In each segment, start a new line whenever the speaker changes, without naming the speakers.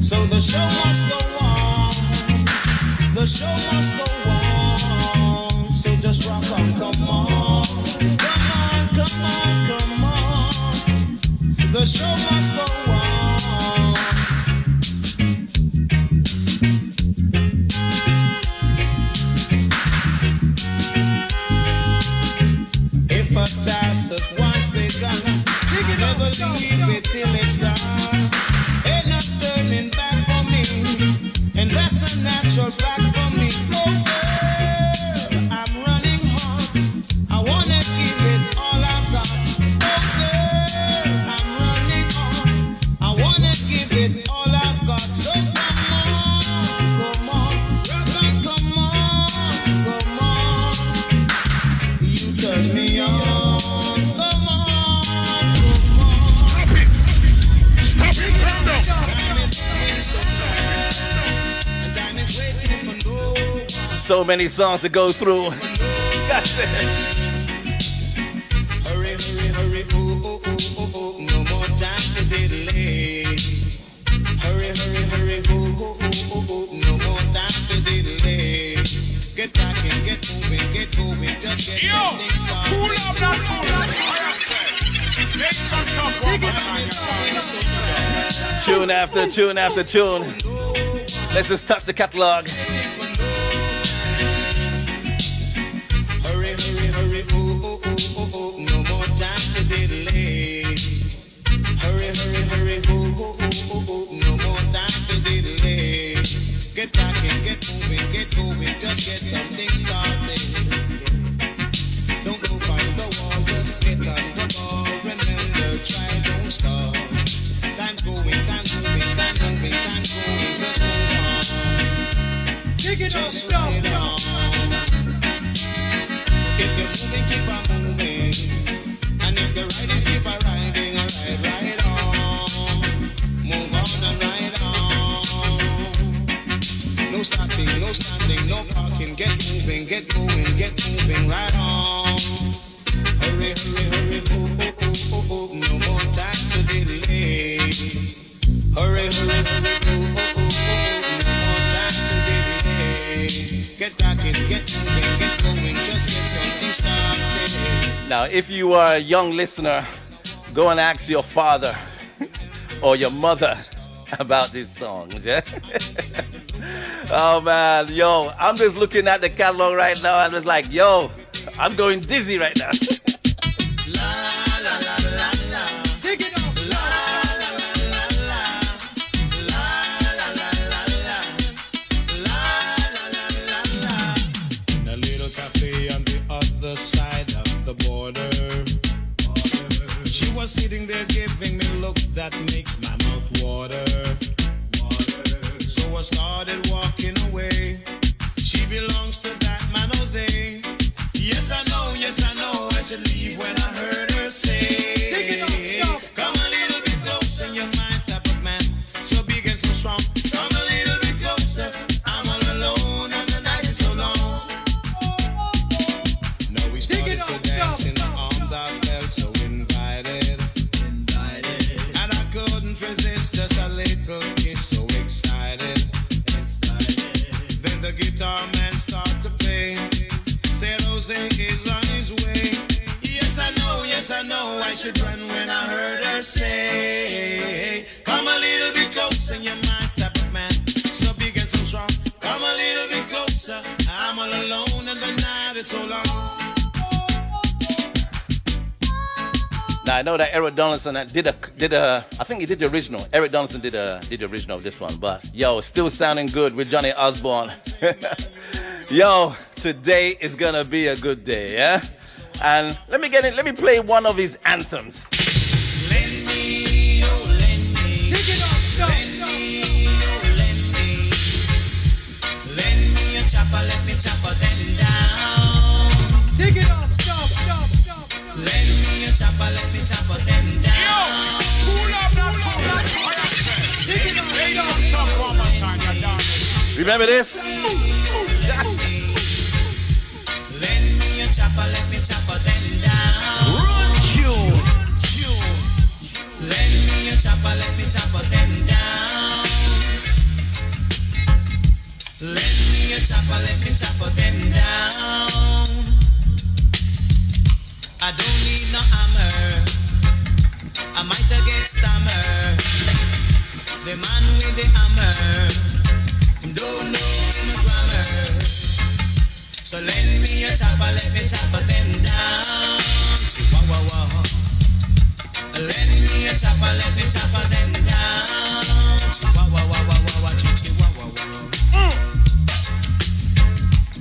So the show must go on. The show must go on. So just rock on, come on. Come on, come on, come on. The show must go on. If a task has once begun, never leave it till it's done. Ain't no turning back for me, and that's a natural fact for me. Oh girl, I'm running hard. I wanna give it all I've got. Oh girl, I'm running hard. I wanna give it all I've got. So come on, come on, rock on, come on, come on. You turn me on. Come on, come on.
Stop it! Stop it! Calm down!
So many songs to go through. That's it.
Hurry, hurry, hurry, oh, oh, oh, oh, oh, no more time to delay. Hurry, hurry, hurry, oh, oh, oh, oh, oh, no more time to delay. Get rocking, get moving, get going, just get something started.
Pull up that
Tune after tune after tune. Let's just touch the catalog.
Hurry, hurry, hurry, oh, oh, oh, oh, oh, no more time to delay. Hurry, hurry, hurry, oh, oh, oh, oh, oh, no more time to delay. Get rocking, get moving, get going, just get something started. Don't go fight the wall, just get on the ball. Remember, try, don't stop. Time's going, time's moving, time's moving, time's going, just move on. Just move it on. If you're moving, keep on moving. And if you're riding, keep on riding. Alright, ride on. Move on and ride on. No stopping, no standing, no parking. Get moving, get going, get moving, right on. Hurry, hurry, hurry, oh, oh, oh, oh, oh. No more time to delay. Hurry, hurry, hurry, oh, oh, oh, oh, oh. No more time to delay. Get rocking, get moving, get going, just get something started.
Now, if you are a young listener, go and ask your father or your mother about these songs. Yeah? Oh man, yo, I'm just looking at the catalog right now and it's like, yo, I'm going dizzy right now.
In a little cafe on the other side of the border, she was sitting there giving me looks that makes my mouth water. So I started walking away. She belongs to that man or they. Yes, I know, I should leave when I heard her say, come a little bit closer, you're my type of man, so big and so strong. Come a little bit closer, I'm all alone and the night is so long. Now we started to dance in the arm that felt so invited. And I couldn't resist, just a little kiss, so excited. Then the guitar man started to play. Said Jose is on his way. Yes, I know, I should run when I heard her say, come a little bit closer, you're my type of man, so big and so strong. Come a little bit closer, I'm all alone and the night is so long.
Now I know that Eric Donaldson did a I think he did the original. Eric Donaldson did the original of this one, but yo, still sounding good with Johnny Osbourne. Yo, today is gonna be a good day, yeah? And let me play one of his anthems.
Lend me, oh lend me.
Take it up,
Lend me, oh lend me. Lend me a chopper, let me chopper them down.
Take it up, stop.
Lend me a chopper, let me chopper them down.
Pull up that top. Take it up, stop one more time, you're down.
Remember this?
Lend me a chopper, let me chopper them down.
Run tune.
Lend me a chopper, let me chopper them down. let me chopper them down. I don't need no hammer. I might get stammer. The man with the hammer, him don't know him grammar. So lend me a chopper, let me chopper them down. Chihuahua. Lend me a chopper, let me chopper them down. Chihuahua, chihuahua.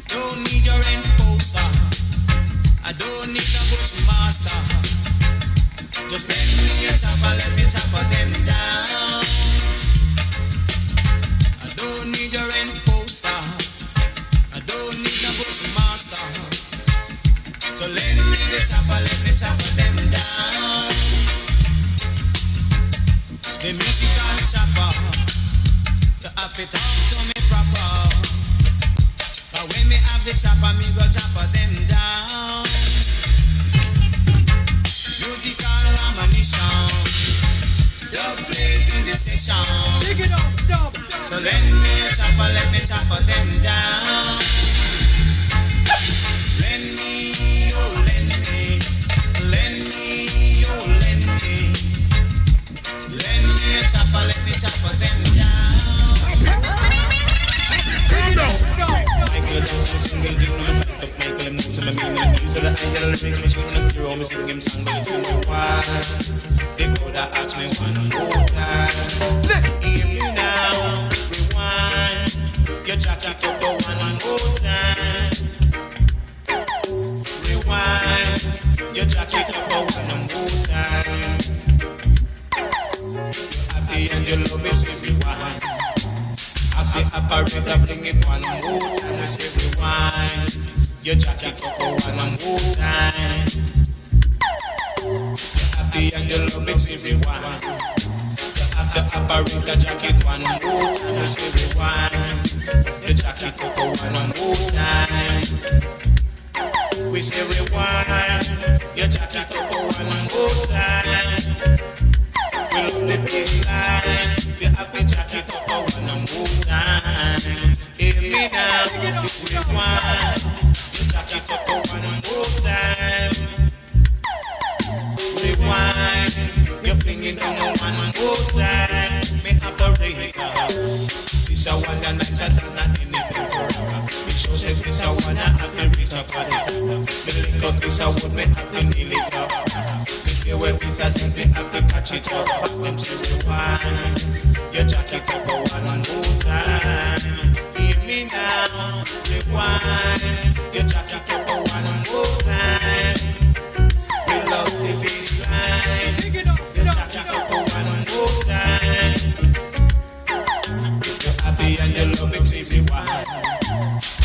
Don't need your enforcer. I don't need a bushmaster. Just lend me a chopper, let me chopper them down. I don't need your enforcer. I don't need a bushmaster. So lend me the chopper, let me chopper them down. The musical chopper, to have it talk to me proper. But when me have the chopper, me go chopper them down. Musical ammunition, dub plate in the session.
Dig it up, dub.
So lend me a chopper, let me chopper them down. Lend me, oh lend me. Lend me, oh lend me. Lend me a chopper, let me chopper them down.
Dig it up, dub.
Michael Jackson, single dick, no sound of Michael, I'm losing my meaning. Use of the angle, lyric machine, not through, me sing him song, but it's in my wife. They could have asked me one more time. Let's hear me now, rewind. Your jacket up for one more time. Rewind. Your jacket up for one more time. Happy and your love is everyone. I say operator, fling it one more time. I say rewind. Your jacket up for one more time. Happy and your love is everyone. I say operator, jacket one more time. I say rewind. Your jacket up for one more time. We say rewind. Your jacket up for one more time. We love the big line. We have to jacket up for one more time. Hear me now. Rewind. Your jacket up for one more time. Rewind. You're flinging on one more time. Me operator. This a one that nice as not in it. It shows that this a one that have to reach up for it. Me link up this a wood, me have to nail it up. Me hear where this a since me have to catch it up. But them say rewind. Your jacket up for one more time. Hear me now. Rewind. Your jacket up for one more time. We love the bassline.
Dig it up,
Your
dub.
jacket up for one more time. If you're happy and you love it, say rewind.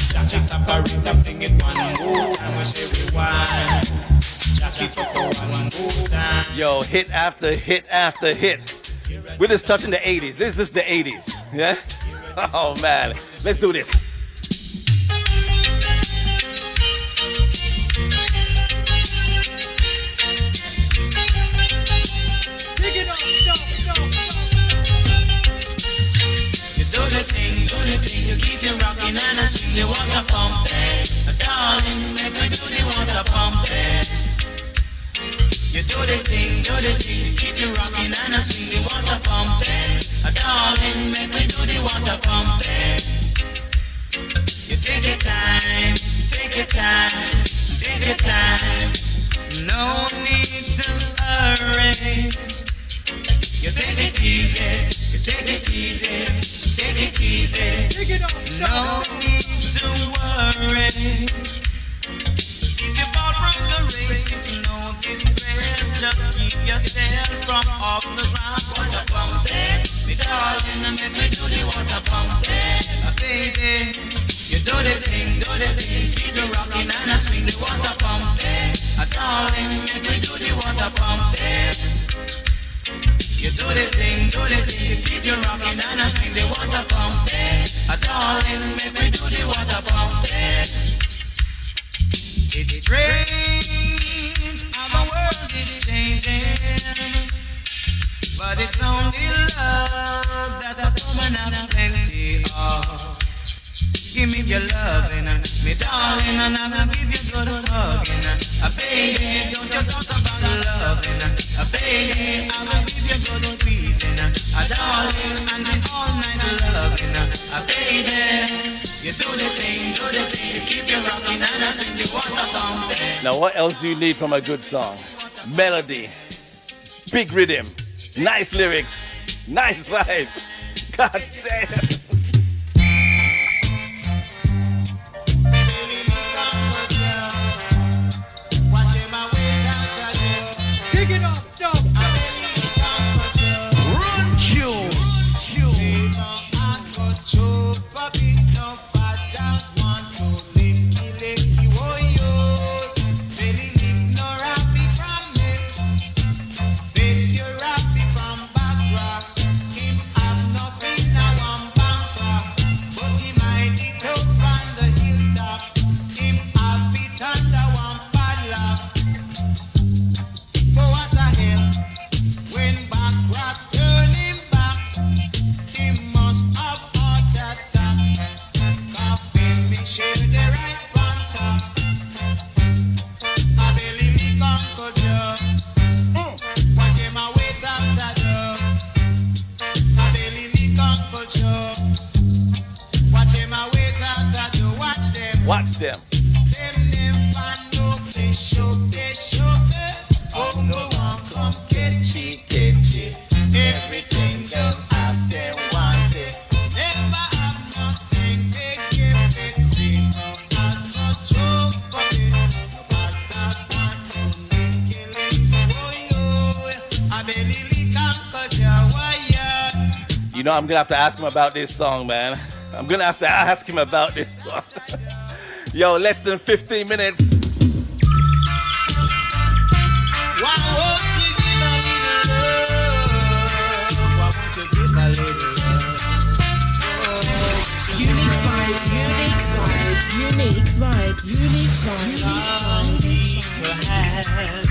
Jacket operator, fling it one more time. We say rewind. Jacket up for one more time.
Yo, hit after hit after hit. We're just touching the 80s. This is the 80s. Yeah? Oh man. Let's do this.
Dig it up, dub.
You do the thing, you keep it rocking and I swing the water pumping. Darling, make me do the water pumping. You do the thing, keep it rocking and I swing the water pumping. Darling, make me do the water pumping. You take your time, take your time, take your time. No need to hurry. You take it easy, you take it easy, take it easy.
Dig it up,
No
dub.
need to worry. If you fall from the race, it's no distress. Just keep yourself from off the ground. Water pumping, me darling, and make me do the water pumping. Baby, you do the thing, keep the rocking and I swing the water pumping. Darling, make me do the water pumping. You do the thing, keep you rocking and I swing the water pumping. Darling, make me do the water pumping. It's strange how the world is changing, but it's only love that a woman have plenty of. Give me your loving, me darling, and I will give you good hugging. A baby, don't you talk about loving. A baby, I will give you good squeezing. A darling, and the all night loving. A baby, you do the thing, keep you rocking and I swing the water thumping.
Now what else do you need from a good song? Melody, big rhythm, nice lyrics, nice vibe. God damn. Watch them.
Everything that have they wanted. Never have nothing they give it. Not no joke for it. But that want to make it. Oh, I believe wire.
You know I'm gonna have to ask him about this song, man. I'm gonna have to ask him about this song. Yo, less than 15 minutes.
Why won't you give a little love? Why won't you give a little love?
Unique vibes.
Some people have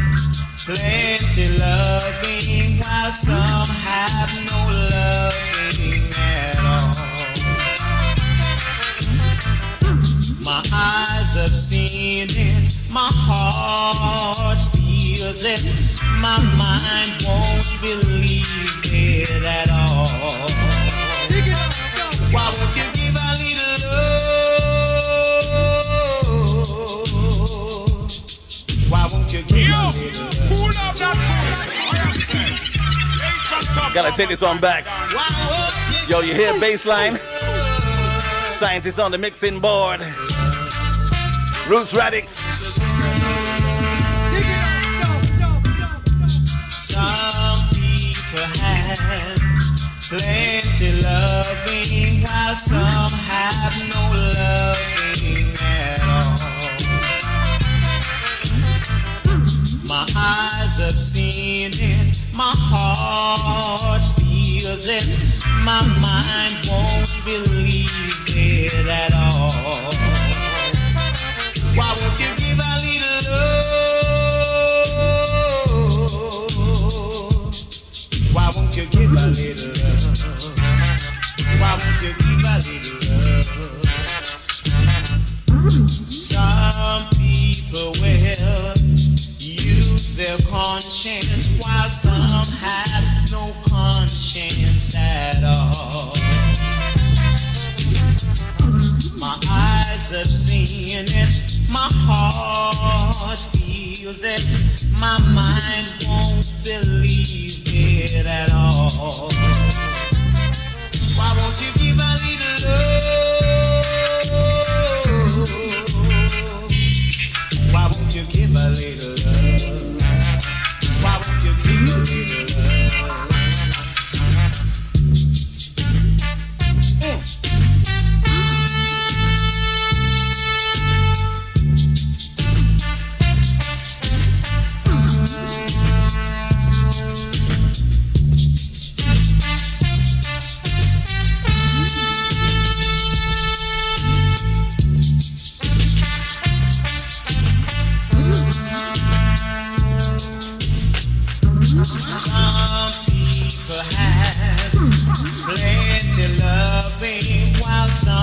plenty loving, while some have no loving at all. My eyes have seen it, my heart feels it, my mind won't believe it at all. Why won't you give a little love? Why won't you give a little love?
Gotta take this one back.
Why won't you
Yo, you hear bassline? Scientists on the mixing board. Roots Radix.
Some people have plenty loving, while some have no loving at all. My eyes have seen it, my heart feels it, my mind won't believe it at all. Why won't you give a little love? Why won't you give a little love? Why won't you give a little love? Some people will use their conscience, while some have no conscience at all. My eyes have seen it, my heart feels it, my mind won't believe it at all. Why won't you give a little love? Why won't you give a little love? Why won't you give a little love? Some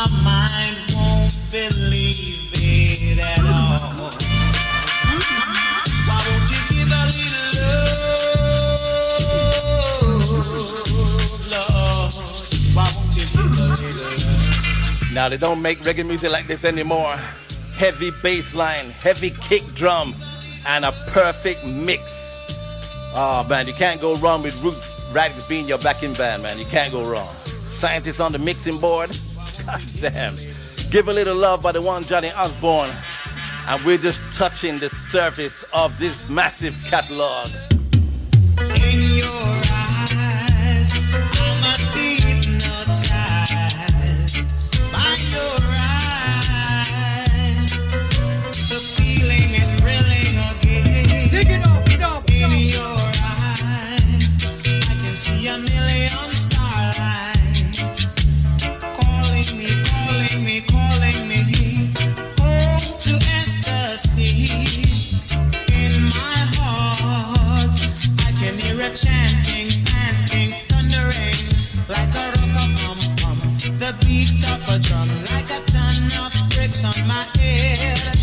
my mind won't believe it at all. Why won't you give a little love, Lord? Why won't you give a little love?
Now they don't make reggae music like this anymore. Heavy bass line, heavy kick drum, and a perfect mix. Oh man, you can't go wrong with Roots Rags being your backing band, man. You can't go wrong. Scientists on the mixing board. God damn. Give a little love by the one Johnny Osbourne. And we're just touching the surface of this massive catalog.
In your eyes, I must be hypnotized by your eyes. The feeling is thrilling again.
Dig it up,
In your eyes, I can see a million starlights calling me, calling me, calling me home to ecstasy. In my heart, I can hear a chanting, panting, thundering like a rock-a-pum-pum. The beat of a drum like a ton of bricks on my head.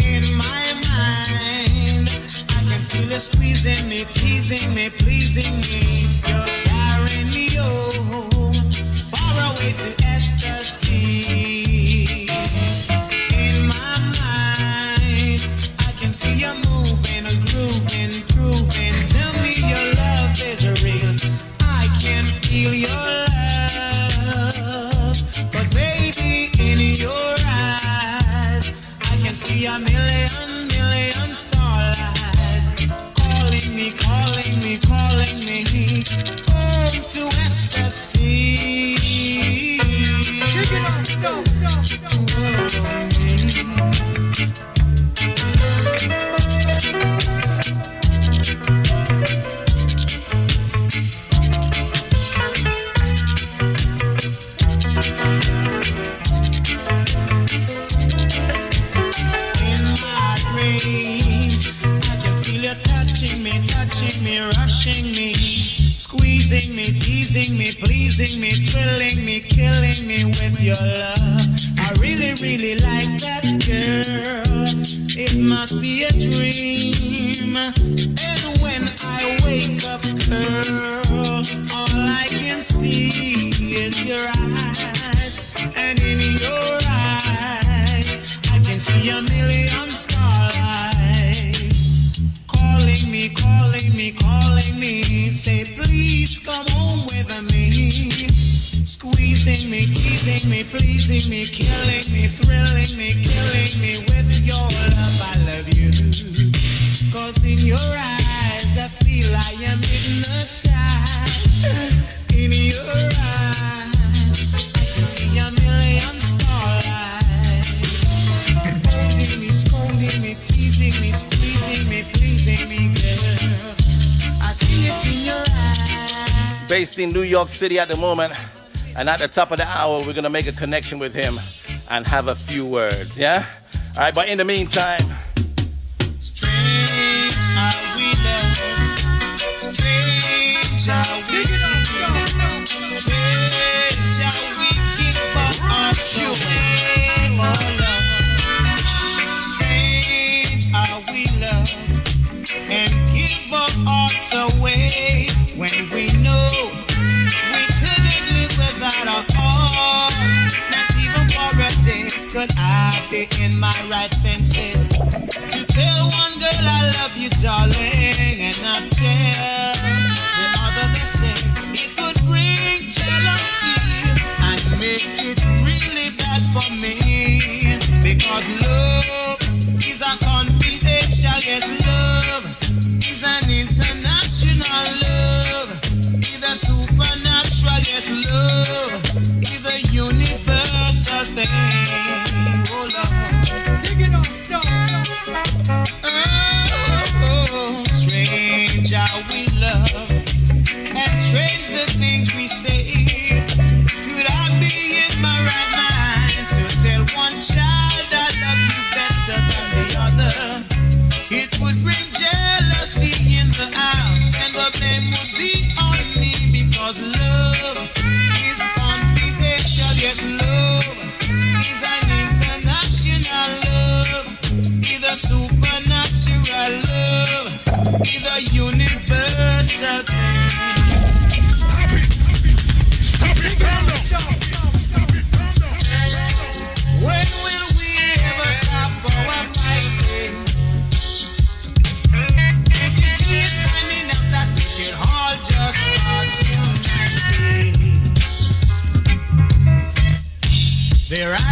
In my mind, I can feel it squeezing me, teasing me, pleasing me. You're carrying me home, far away to ecstasy. In my mind, I can see you moving, grooving, grooving. Tell me your love is real. I can feel your love. 'Cause baby, in your eyes, I can see a million, million starlights calling me, calling me, calling me home to ecstasy.
dig it up,
In my dreams, I can feel you touching me, rushing me, squeezing me, teasing me, pleasing me, thrilling me, killing me with your love. I really, really like that girl. It must be a dream. And when I wake up, girl, all I can see is your eyes. And in your eyes, I can see a million starlights calling me, calling me, calling me. Say, please come home with me. Squeezing me, teasing me, pleasing me, killing me, thrilling me, killing me with your love. I love you. 'Cause in your eyes, I feel I am hypnotized. In your eyes, I can see a million starlights holding me, scolding me, teasing me, squeezing me, pleasing me, girl. I see it in your eyes.
Based in New York City at the moment. And at the top of the hour, we're going to make a connection with him and have a few words, yeah? All right, but in the meantime.
Strange how we love. Strange how we Strange how we give up our joy, oh love. Strange how we love and give our hearts away when we know we couldn't live without our heart. Not even for a day could I be in my right senses to tell one girl I love you, darling, and not tell the other the same. It could bring jealousy and make it really bad for me. Because love is a confidential, yes, love is an international love. Either supernatural, yes, love is a universal thing. Oh, Lord.
dig it up,
Oh, strange how we love, and strange the things we say. Could I be in my right mind to tell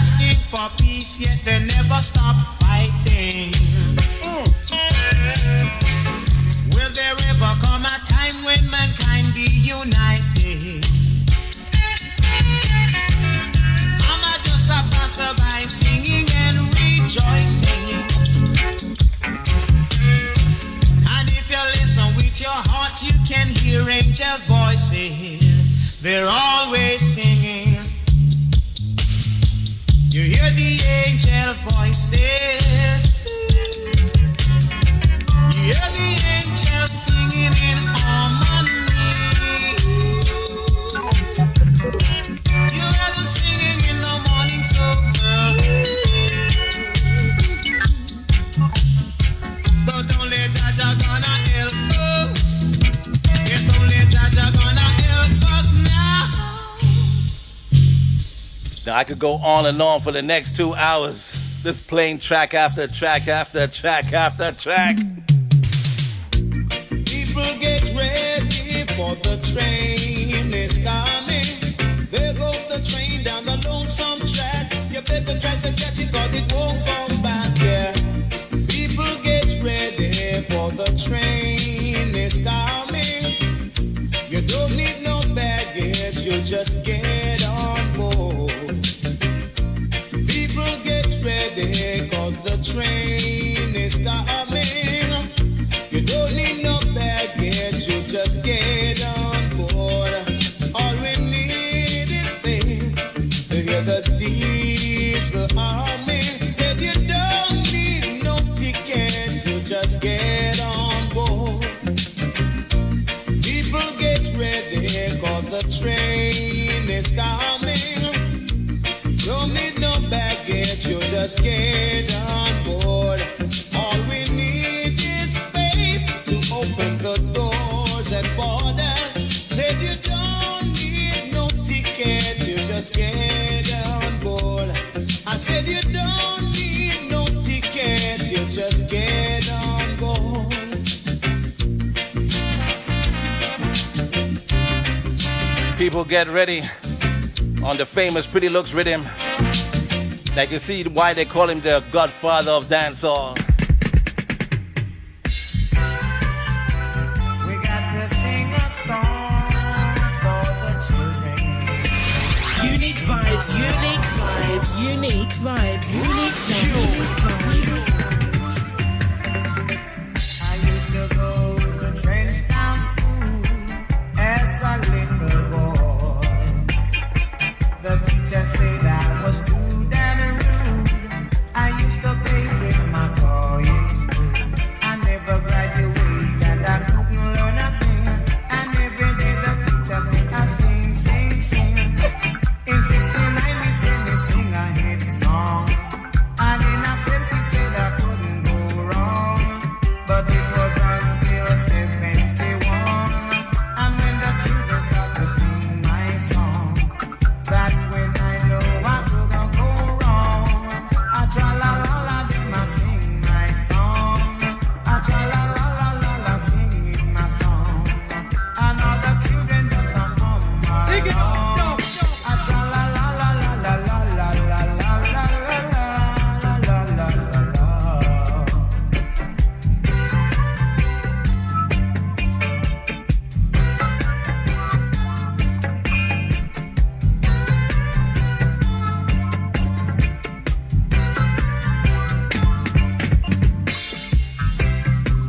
asking for peace, yet they never stop fighting. Will there ever come a time when mankind be united? I'm just a passerby singing and rejoicing. And if you listen with your heart, you can hear angel voices. They're always singing. You hear the angel voices. You hear the angels singing in harmony. You hear them singing in the morning so early. But only Jaja gonna help us. Yes, only Jaja gonna help us now.
Now I could go on and on for the next 2 hours, just playing track after track after track after track.
People get ready for the train is coming. There goes the train down the lonesome track. You better try to catch it cause it won't come back, yeah. People get ready for the train is coming. You don't need no baggage, you just get on board. People get ready cause the train is coming. You don't need no baggage, you just get on board. All we need is faith to hear the diesel army. Said you don't need no tickets, you just get on board. People get ready cause the train is coming. Don't need no baggage, you just get on board. All we need is faith to open the doors and borders. Said you don't need no ticket, you just get on board. I said you don't need no ticket, you just get on board.
People get ready on the famous Pretty Looks rhythm. Like you see why they call him the godfather of dancehall.
We got to sing a song for the children.
Unique vibes, unique vibes, unique vibes, unique vibes.
I used to go to Trenchtown School as a little boy. The teacher said I was too damn rude. I used to play with my toy in school. I never graduated and I couldn't learn a thing. And every day the teacher said I sing, sing, sing. In 69 me sing a hit song. And in a 70 said I couldn't go wrong. But it was until 71. And when the children start to sing my song, that's when I know I couldn't go wrong. I tra la la la, them I sing my song. I tra la la la la la, singing my song. And all the children just a come along. I tra la la la la la la la la la la la la la la.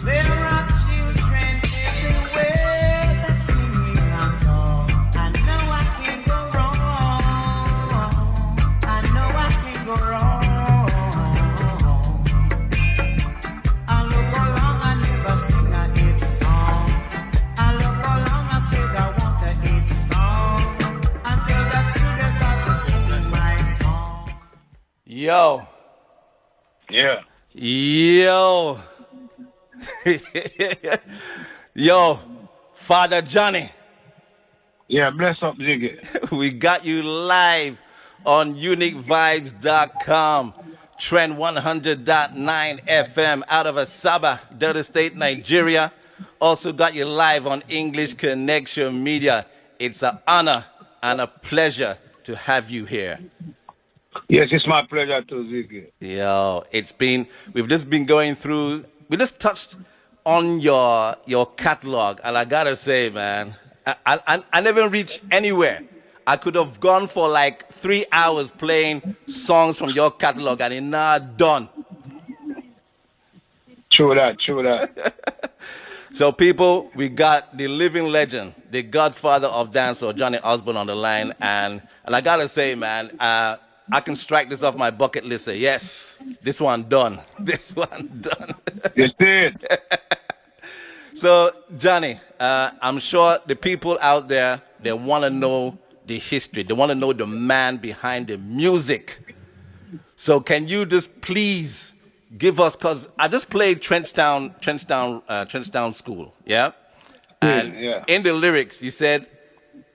There are children everywhere that's singing my song. I know I can't go wrong. I know I can't go wrong. I look along, I never sing a hit song. I look along, I said I want a hit song. Until the children start to sing my song.
Yo,
Yeah.
yo, yo, Father Johnny.
Yeah, bless up, Ziggy.
We got you live on uniquevibes.com, Trend 100.9 FM out of Asaba, Delta State, Nigeria. Also got you live on English Connection Media. It's an honor and a pleasure to have you here.
Yes, it's my pleasure to Ziggy.
Yo, we've just been going through, we just touched on your catalog, and I gotta say, man, I never reached anywhere. I could have gone for like 3 hours playing songs from your catalog, and it's not done.
True that.
So, people, we got the living legend, the godfather of dancehall, Johnny Osbourne, on the line, and I gotta say, man, I can strike this off my bucket list. Say, yes, this one done. This one done.
You see it?
So, Johnny, I'm sure the people out there, they want to know the history. They want to know the man behind the music. So, can you just please give us, because I just played Trenchtown School, yeah? And
Yeah.
in the lyrics, you said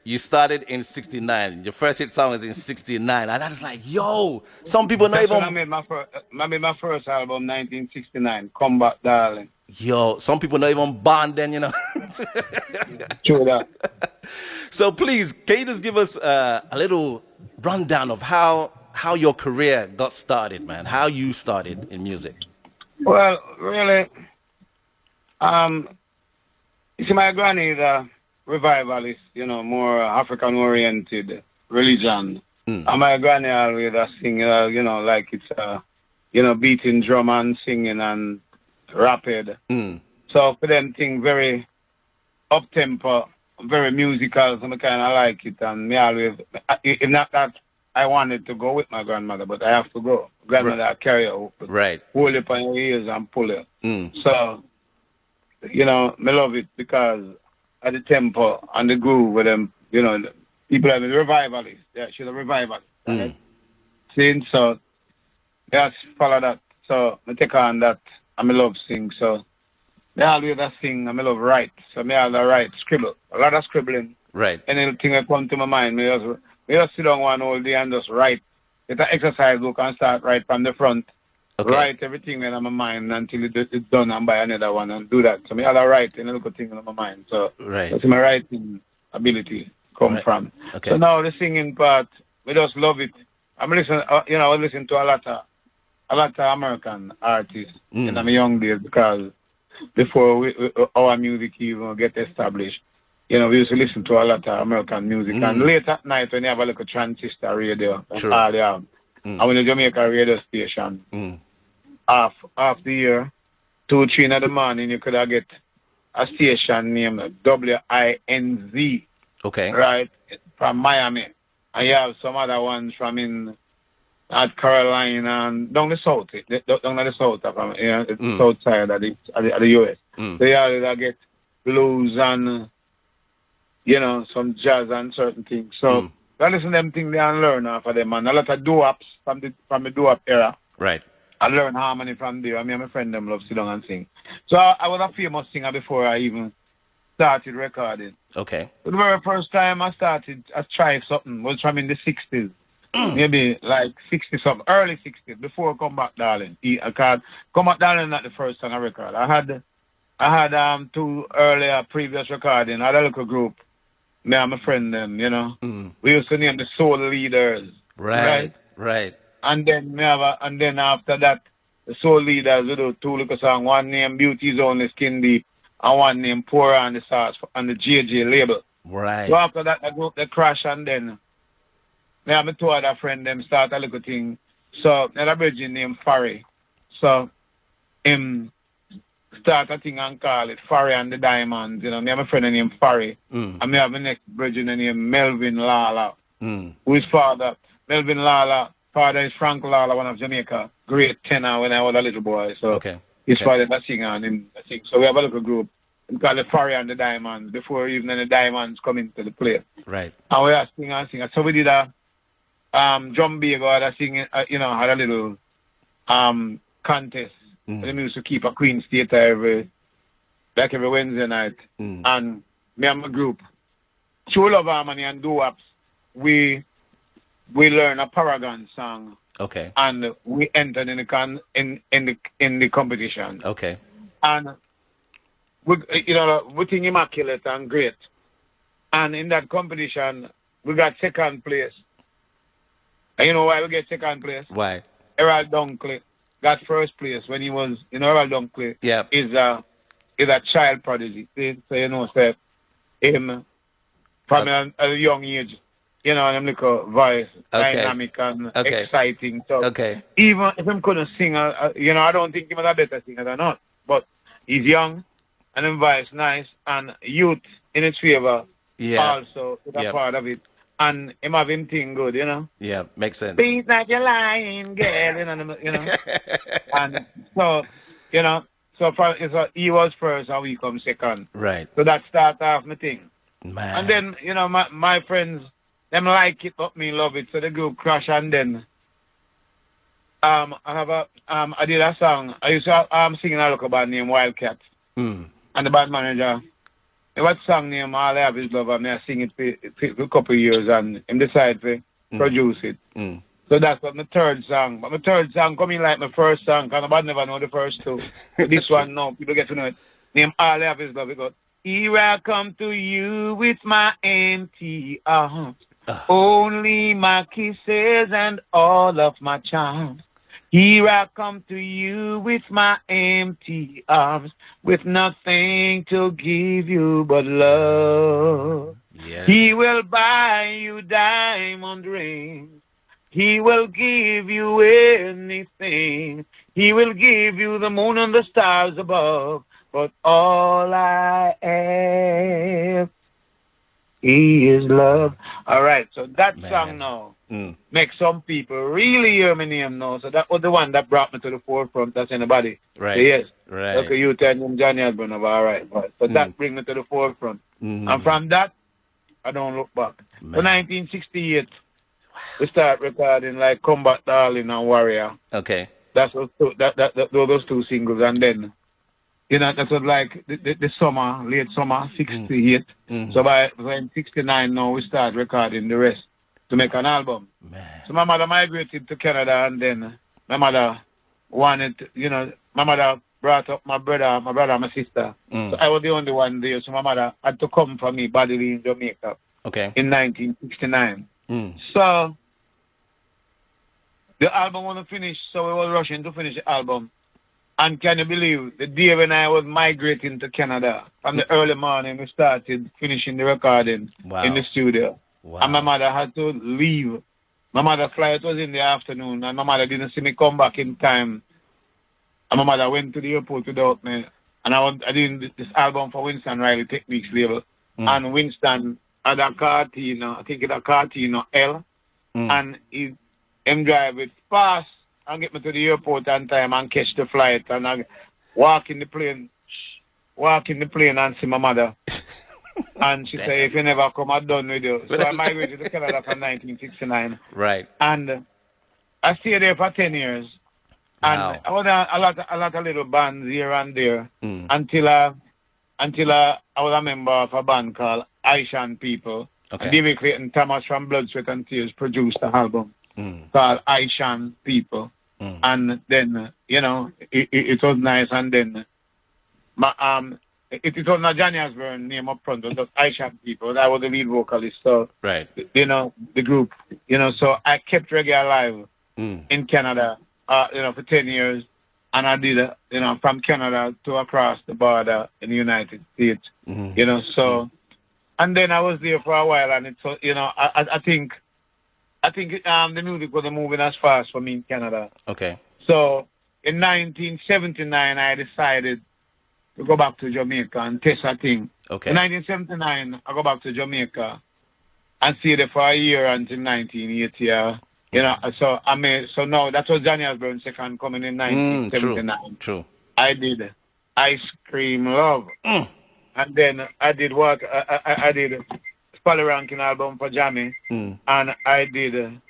you started in 69. Your first hit song is in 69. And I was like, yo, some people not
That's when I
even...
made my first album, 1969, Come Back Darling.
Yo, some people not even born then, you know.
True that.
So please, can you just give us a little rundown of how your career got started, man? How you started in music?
Well, really, you see, my granny is a revivalist, more African-oriented religion. And my granny always sing, like it's, beating drum and singing and rapid. So for them thing very up-tempo, very musical, so I kind of like it. And me always, if not that, I wanted to go with my grandmother, but I have to go. Grandmother, I carry her.
Right.
Hold it on your ears and pull it. So, me love it because of the tempo and the groove with them, the people are the revivalists. Yeah, she's a revivalist. Right? See, so, just follow that. So, I take on that, and I love sing. So, I always sing, and I love write. So, I always write, scribble. A lot of scribbling.
Right.
Anything that come to my mind, me just sit down one whole day and just write. Get an exercise book and start right from the front.
Okay.
Write everything in my mind until it's done and buy another one and do that. So me all write any little thing in my mind. So that's my writing ability come from.
Okay.
So now the singing part, we just love it. I'm listen, I listen to a lot of American artists in my young days because before our music even get established. We used to listen to a lot of American music. And late at night when you have a little transistor radio,
True.
and when the Jamaica radio station, half the year, 2, 3 in the morning, you could have get a station named WINZ.
Okay.
Right, from Miami. And you have some other ones from in North Carolina and down the south, down the south, from the south side of the U.S. So you either get blues and some jazz and certain things. So I listen to them things and learn off of them. And a lot of doo-wops from the doo-wop era.
Right.
I learn harmony from there. Me and my friend them love sit down and sing. So I was a famous singer before I even started recording.
Okay.
So the very first time I tried something was from in the 60s. Maybe like 60-something, early 60s, before Come Back Darling. Come Back Darling not the first song I recorded. I had 2 earlier previous recording. I had a little group. Me and my friend them, we used to name the Soul Leaders.
Right.
And then after that, the Soul Leaders we do 2 little songs. One named Beauty's Only Skin Deep, and one named Pour on the Sauce on the JJ label.
Right.
So after that, I group they crash, and then me and my 2 other friend them start a little thing. So another virgin named Farry. So him start a thing and call it Farry and the Diamonds. Me and my friend named Farry. And me have my next virgin named Melvin Lala. Who is father? Melvin Lala. Father is Frank Lala, one of Jamaica. Great tenor when I was a little boy. So his father is a singer and him a sing. So we have a little group. We call it Farry and the Diamonds before even the Diamonds come into the play.
Right.
And we are singing and singing. So we did a drum bagel, had a singing, had a little contest. We used to keep a Queen's Theatre every Wednesday night. And me and my group, True Love Harmony and Doo-Wops, we learn a Paragon song.
Okay.
And we entered in the competition.
Okay.
And we think immaculate and great. And in that competition, we got second place. And you know why we get second place?
Why?
Errol Dunkley got first place when he was, Errol Dunkley
Yep.
is a child prodigy. See? So say him from a young age, and him like a voice, dynamic and exciting. So even if him couldn't sing, I don't think he was a better singer than us. But he's young and his voice nice and youth in its favor also is a part of it. And him have him thing good,
Yeah, makes sense.
Beat like you're lying, girl, And so, he was first and we come second.
Right.
So that started off my thing.
Man.
And then, my friends, them like it, but me love it. So the group crash and then I did a song. I used to singing a local band named Wildcat. And the band manager, what song name All I Have Is Love, and I sing it for a couple of years and him decide to produce it. So that's what my third song. But my third song coming like my first song, because nobody never know the first two. But this one, no, people get to know it. Name All I Have Is Love. It goes, here I come to you with my empty arms. Only my kisses and all of my charms. Here I come to you with my empty arms, with nothing to give you but love.
Yes.
He will buy you diamond rings. He will give you anything. He will give you the moon and the stars above. But all I have is love. All right, so that song now makes some people really hear my name now. So that was the one that brought me to the forefront. That's anybody.
Right.
So yes.
Right.
Okay, you tell him Johnny Osbourne of all right. So that brings me to the forefront. And from that, I don't look back. So 1968, we start recording like Combat Darling and Warrior.
Okay.
That's those two singles, and then that was like the summer, late summer, 68. So by in 69 now, we start recording the rest to make an album.
Man.
So my mother migrated to Canada, and then my mother wanted, my mother brought up my brother, and my sister. So I was the only one there, so my mother had to come for me bodily in Jamaica in 1969. So the album wasn't finished, so we were rushing to finish the album. And can you believe, the day when I was migrating to Canada, from the early morning, we started finishing the recording in the studio.
Wow.
And my mother had to leave. My mother's flight was in the afternoon, and my mother didn't see me come back in time. And my mother went to the airport without me. And I did this album for Winston Riley Techniques label. And Winston had a Cartino, I think it's a Cartino L. And him drive it fast and get me to the airport on time and catch the flight. And I walk in the plane and see my mother. And she say, if you never come, I'm done with you. So I migrated to Canada from 1969.
Right.
And I stayed there for 10 years. And I was a lot of little bands here and there until I was a member of a band called Aishan People. Okay. David Clayton Thomas from Blood, Sweat and Tears produced an album called Aishan People. And then, it was nice. And then it was not Johnny Osbourne name up front, it was Aishan People. I was the lead vocalist. So, the group, so I kept reggae alive in Canada. For 10 years, and I did, from Canada to across the border in the United States, so, and then I was there for a while, and it's, I think the music wasn't moving as fast for me in Canada.
Okay.
So, in 1979, I decided to go back to Jamaica and test a thing.
Okay.
In 1979, I go back to Jamaica and stay there for a year until 1980. So now that was Johnny Osbourne's second coming in 1979.
True.
I did Ice Cream Love. And then I did what? I did Spally Rankin album for Jammy. And I did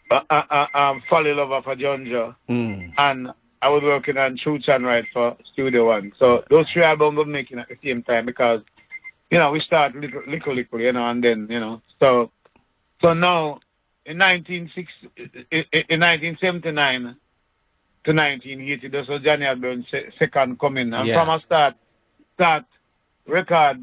Fall in Love for Jonjo. And I was working on Truth and Right for Studio One. So those three albums were making at the same time because, we start little, and then, so now, in 1979 to 1980, this was Johnny Osbourne's second coming. And from a start record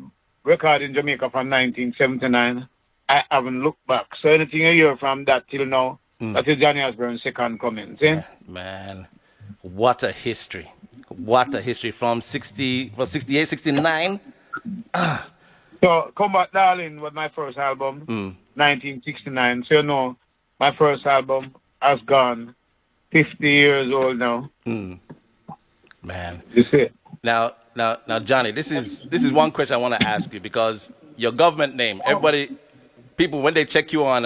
in Jamaica from 1979 I haven't looked back. So anything you hear from that till now, that is Johnny Osbourne's second coming. See?
Man, what a history. What a history from 68, 69.
So Come Back Darling was my first album, 1969. So you know, my first album has gone 50 years old now.
Man.
You see?
Now, Johnny, this is one question I want to ask you because your government name, people, when they check you on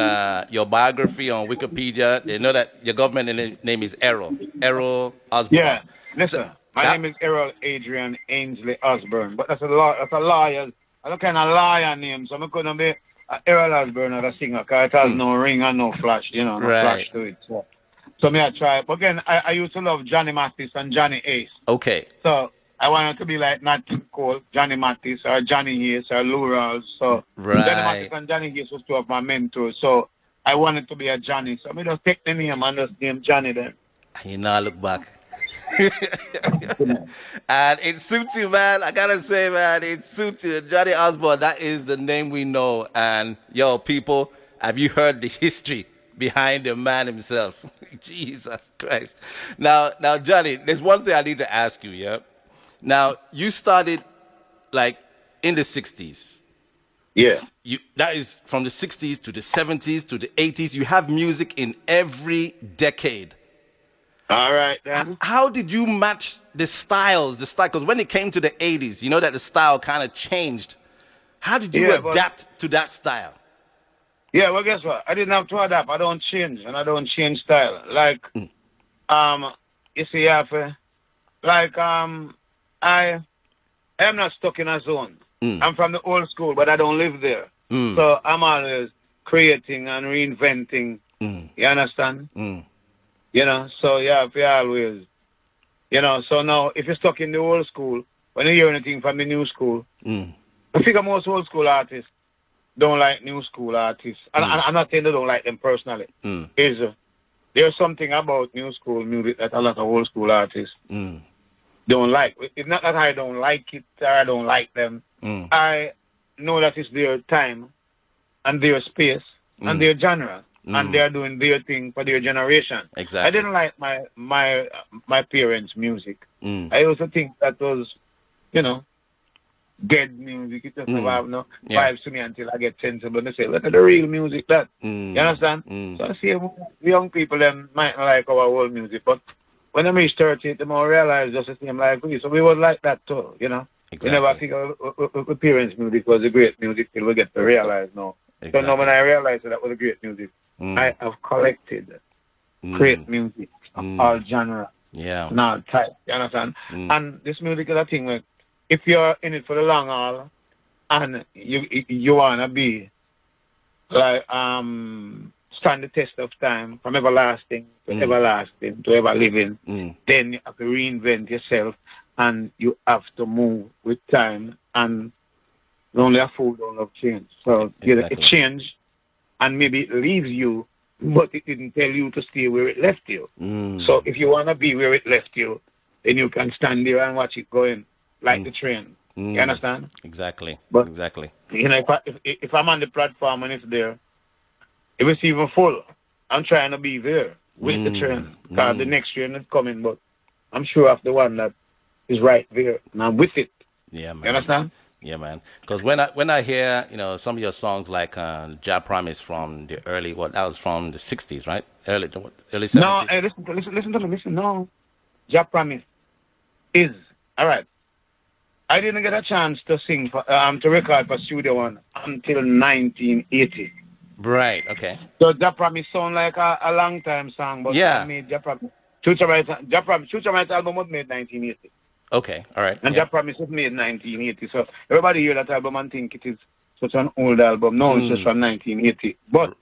your biography on Wikipedia, they know that your government name is Errol Osbourne.
Yeah, listen, my name is Errol Adrian Ainsley Osbourne, but that's a lawyer. That's a kind of lawyer name, so I couldn't be Errol Osbourne as a singer because it has no ring and no flash, no flash to it. So me I try. But again, I used to love Johnny Mathis and Johnny Ace.
Okay.
So I wanted to be like Nat King Cole, Johnny Mathis, or Johnny Ace, or Lou Rawls. So Johnny Mathis and Johnny Ace was two of my mentors. So I wanted to be a Johnny. So I just take the name and just name Johnny then.
You know, I look back. And it suits you, man. I gotta say, man, it suits you. Johnny Osbourne, that is the name we know. And yo, people, have you heard the history behind the man himself? Jesus Christ. Now, Johnny, there's one thing I need to ask you, yeah? Now, you started like in the 60s.
Yeah.
That is from the 60s to the 70s to the 80s. You have music in every decade.
All right, then.
How did you match the style? Because when it came to the 80s, you know that the style kind of changed. How did you adapt to that style?
Yeah, well, guess what? I didn't have to adapt. I don't change, and I don't change style. Like, you see, I am not stuck in a zone. I'm from the old school, but I don't live there. So I'm always creating and reinventing. You understand? So yeah, we always, so now if you're stuck in the old school, when you hear anything from the new school, I figure most old school artists don't like new school artists. And I'm not saying they don't like them personally. There's something about new school music that a lot of old school artists don't like. It's not that I don't like it or I don't like them. I know that it's their time and their space and their genre. And they're doing their thing for their generation.
Exactly.
I didn't like my parents' music. I also think that was, dead music. It doesn't have no vibes to me until I get sensible. And they say, look at the real music, that. You understand? So I see young people them might not like our old music, but when I reach 30, the more I realize just the same like we. So we was like that too, Exactly. We never figure our parents' music was a great music till we get to realize now. Exactly. So now when I realized that was a great music, I have collected great music of all genres and all types. You understand? And this music is a thing where if you're in it for the long haul and you wanna be like stand the test of time from everlasting to everlasting to ever living, then you have to reinvent yourself and you have to move with time, and only a fool don't love change. So it changed and maybe it leaves you, but it didn't tell you to stay where it left you. So if you want to be where it left you, then you can stand there and watch it going like the train. You understand?
Exactly.
But,
exactly.
If I'm on the platform and it's there, if it's even full, I'm trying to be there with the train. Because the next train is coming, but I'm sure of the one that is right there. And I'm with it.
Yeah, man.
You understand?
Yeah, man. Because when I hear, some of your songs like Ja Promise from the early, that was from the 60s, right? Early 70s?
No, hey, listen to me. Listen, no. Ja Promise is, all right. I didn't get a chance to sing, to record for Studio One until 1980.
Right, okay.
So Ja Promise sound like a long time song, but I made Ja Promise. Future Right album was made 1980.
Okay, all right.
And Ja Promise was made 1980. So everybody hear that album and think it is such an old album. No, it's just from 1980. But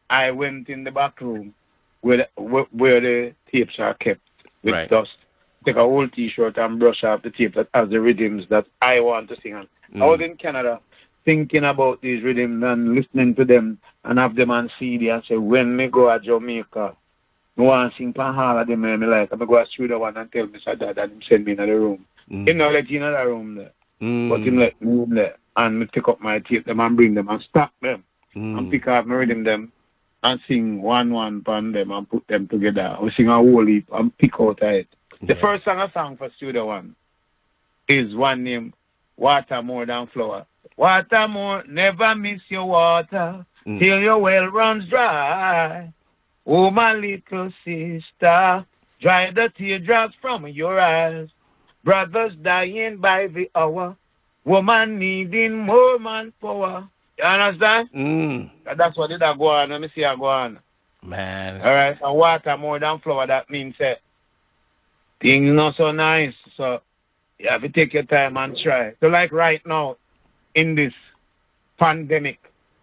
I went in the back room where the tapes are kept with dust. Take a whole T-shirt and brush off the tape that has the rhythms that I want to sing on. I was in Canada thinking about these rhythms and listening to them and have them on CD and say, when me go to Jamaica, I want to sing for all of them and me like, I'm going to go to Studio One and tell Mr. Dad and him send me in the room. He not let you in the room there. But him let me in there and me pick up my tape them and bring them and stop them. and pick up my rhythm them and sing one upon them and put them together. We sing a whole heap and pick out of it. The first song I sang for Studio One is one named Water More Than Flower. Water more, never miss your water till your well runs dry. Oh, my little sister, dry the teardrops from your eyes. Brothers dying by the hour. Woman needing more manpower. You understand? That's what did I go on. Let me see I go on.
Man.
All right. And water more than flower, that means things not so nice. So you have to take your time and try. So like right now, in this pandemic,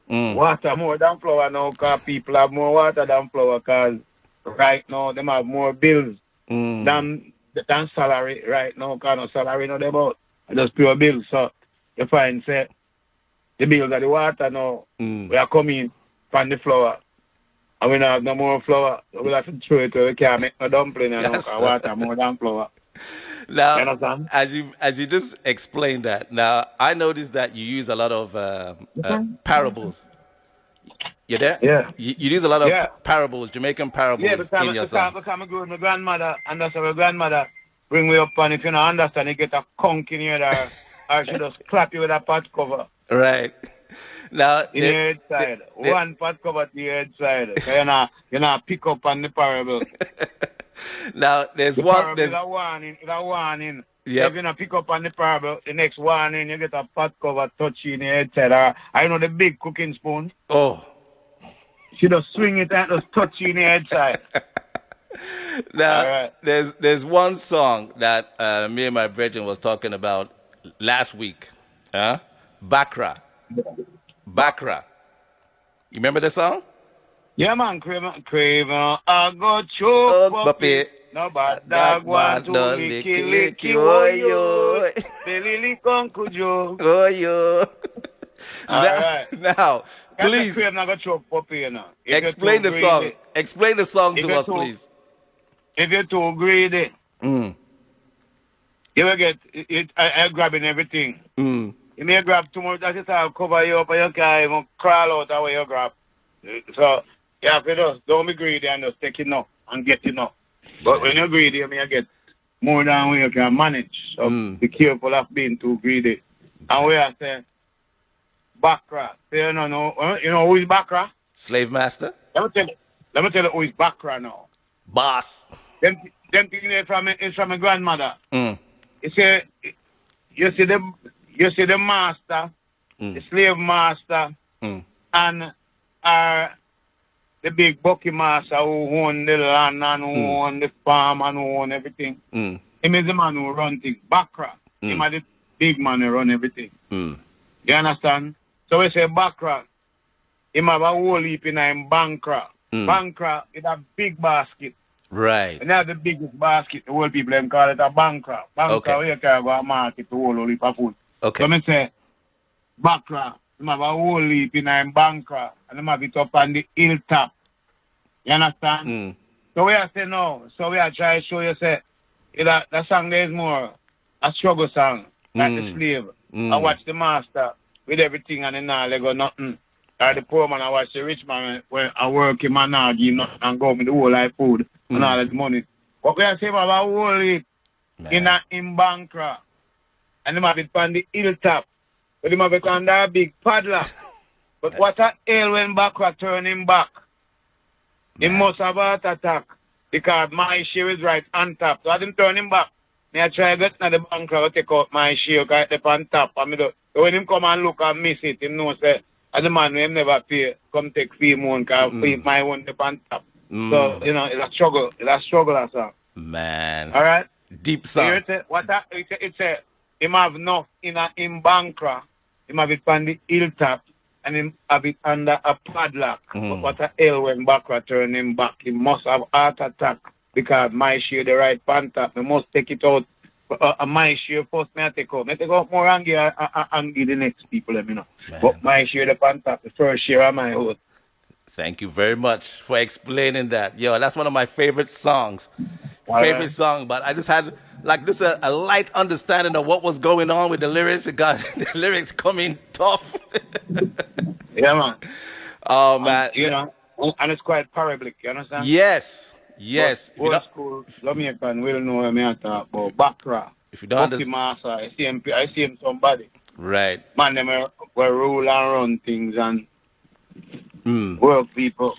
water more than flower now because people have more water than flower because right now them have more bills than salary right now because no salary not about. Just pure bills. So you find say the bills of the water now we are coming from the flower. And we don't have no more flour. We'll have to throw it to we can't make no dumpling and no water more than flour.
Now,
You understand?
as you just explained that, now I noticed that you use a lot of parables. You there?
Yeah.
You use a lot of parables, Jamaican parables
Yeah,
in your songs.
because I grew with my grandmother, and that's how my grandmother bring me up, and if you don't understand, you get a conk in your ear, or she just clap you with a pot cover.
Right. Now,
In your head side. One pot cover to your head side. So you know, pick up on the parable.
now there's
The
one.
parable
There's
is a warning. It's a warning.
Yep.
If you not pick up on the parable, the next warning, you get a pot cover touch you in your head side. Or, I know the big cooking spoon.
oh.
She just swing it and just touch you in the head side.
Now,
Alright.
there's one song that me and my brethren was talking about last week. Bakra. Bakra. You remember the song?
Yeah, man, Craven, I go choke puppy. No bad dog want to licky, oh yo. Belly lick Uncle Joe.
Oh, yo.
Alright.
Now, please
Craven not go choke puppy, you know. If you're
explain
too
the song.
greedy-
Explain the song
If
to
you're
us,
too-
please.
If you're too greedy, you will get it grabbing everything. You may grab too much, that is how cover you up and you can't even crawl out of where you grab. So, you have to just don't be greedy and just take it now and get it now. But when you're greedy, you may get more than what you can manage. So, be careful of being too greedy. And we are saying, Bakra. So, you know who is Bakra?
Slave master.
Let me tell you who is Bakra now.
Boss.
Them things is from my grandmother. You see the master, the slave master, and the big bucky master who own the land and who own the farm and who own everything. Him is the man who run things. Bakra. Him is the big man who run everything. You understand? So we say Bakra. Him have a whole heap in him Bankra. Bankra is a big basket.
Right.
And that's the biggest basket. The whole people them call it a Bankra. Bankra,
Okay.
where you can go and market the whole heap of food.
Okay.
So I say, Bakra, him have a whole heap in him Bankra, and him have it up on the hilltop. You understand? So we are saying no. So we are trying to show you, say, that song there is more a struggle song, like the slave. I watch the master with everything and then now they go nothing. Or the poor man, I watch the rich man when I work him and now give nothing and go with the whole life food and all that money. But we are saying about a whole heap in Bankra. And them have it on the hilltop. But them have it on that big padlock. But what a hell when Bakra turn him back. He must have a heart attack. Because my share is right on top. So I didn't turn him back. Me I try to get to the Bankra to take out my share because it's on top. And so when him come and look and miss it, he knows that as the man who never pay, come take fee more because my one the on top. So, you know, it's a struggle. It's a struggle, that's all.
Man.
All right?
Deep song.
It's a him have enough in Bankra, him have it on the hilltop, and him have it under a padlock. But what a hell when Bankra turn him back, he must have heart attack because my share the right pan top. He must take it out. My share first, I take out. I take out more and give the next people, let me know.
Man.
But my share the pan top, the first share of my house.
Thank you very much for explaining that. Yo, that's one of my favorite songs. Favorite song, but I just had like this a light understanding of what was going on with the lyrics because the lyrics come in tough.
Yeah, man.
Oh man.
You know, and it's quite parabolic, you understand?
Yes.
But
Yes. If you
old
don't
school Jamaican will know what I talk about. Bakra,
if you don't
Bucky
understand,
Master, I see him somebody.
right.
Man, them were rule and run things and
Mm.
work people,